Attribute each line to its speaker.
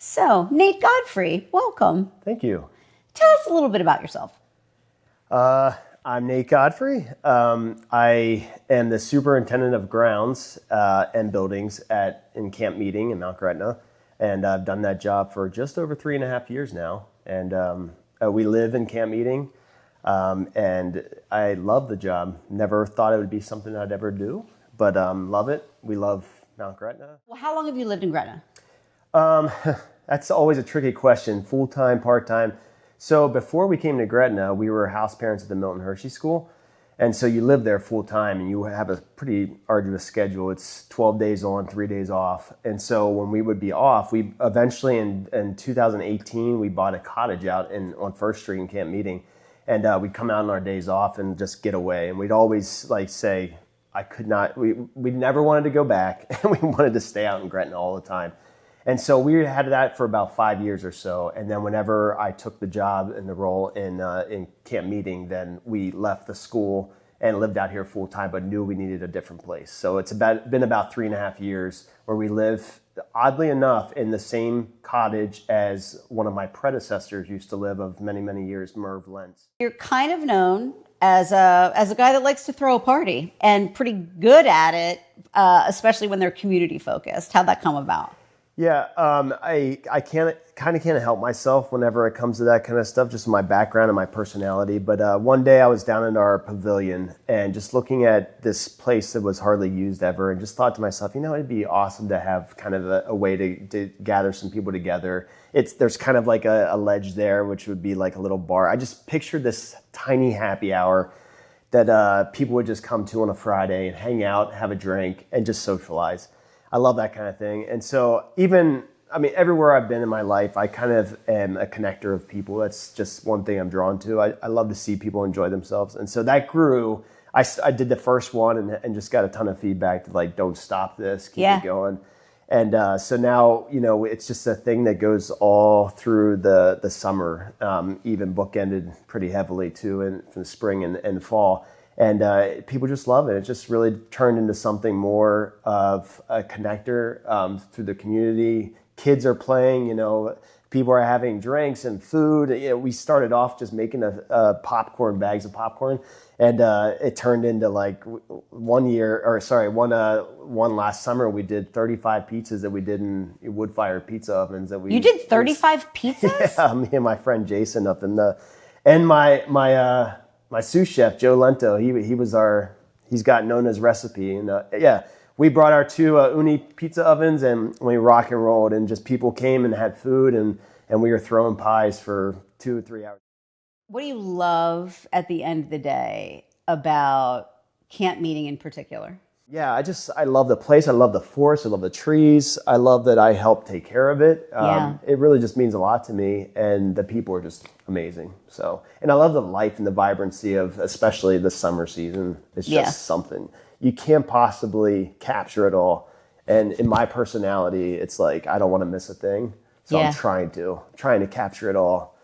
Speaker 1: So, Nate Godfrey, welcome.
Speaker 2: Thank you.
Speaker 1: Tell us a little bit about yourself.
Speaker 2: I'm Nate Godfrey. I am the superintendent of grounds and buildings in Camp Meeting in Mount Gretna. And I've done that job for just over 3.5 years now. And we live in Camp Meeting. And I love the job. Never thought it would be something I'd ever do, but love it. We love Mount Gretna.
Speaker 1: Well, how long have you lived in Gretna?
Speaker 2: That's always a tricky question, full-time, part-time. So before we came to Gretna, we were house parents at the Milton Hershey School. And so you live there full-time and you have a pretty arduous schedule. It's 12 days on, 3 days off. And so when we would be off, we eventually in 2018, we bought a cottage out on First Street in Camp Meeting. And we'd come out on our days off and just get away. And we'd always say, we never wanted to go back. And we wanted to stay out in Gretna all the time. And so we had that for about 5 years or so. And then whenever I took the job and the role in Camp Meeting, then we left the school and lived out here full time, but knew we needed a different place. So it's been about 3.5 years where we live, oddly enough, in the same cottage as one of my predecessors used to live of many, many years, Merv Lentz.
Speaker 1: You're kind of known as a guy that likes to throw a party and pretty good at it, especially when they're community focused. How'd that come about?
Speaker 2: Yeah, I can't help myself whenever it comes to that kind of stuff, just my background and my personality. But one day I was down in our pavilion and just looking at this place that was hardly used ever, and just thought to myself, it'd be awesome to have kind of a way to gather some people together. There's kind of like a ledge there, which would be like a little bar. I just pictured this tiny happy hour that people would just come to on a Friday and hang out, have a drink, and just socialize. I love that kind of thing. And so everywhere I've been in my life, I kind of am a connector of people. That's just one thing I'm drawn to. I love to see people enjoy themselves. And so that grew. I did the first one and just got a ton of feedback to don't stop this, keep it going. And so now, it's just a thing that goes all through the summer, even bookended pretty heavily too, from the spring and fall. And people just love it. It just really turned into something more of a connector through the community. Kids are playing, people are having drinks and food. We started off just making bags of popcorn. And it turned into one last summer, we did 35 pizzas that we did in wood-fired pizza ovens. You did
Speaker 1: 35 pizzas?
Speaker 2: Yeah, me and my friend Jason my sous chef, Joe Lento, he's got Nona's recipe. And we brought our 2 uni pizza ovens and we rock and rolled, and just people came and had food, and we were throwing pies for 2 or 3 hours.
Speaker 1: What do you love at the end of the day about Camp Meeting in particular?
Speaker 2: Yeah, I love the place. I love the forest. I love the trees. I love that I help take care of it. It really just means a lot to me, and the people are just amazing. So, and I love the life and the vibrancy of, especially the summer season. It's just something. You can't possibly capture it all. And in my personality, it's I don't want to miss a thing. So I'm trying to capture it all.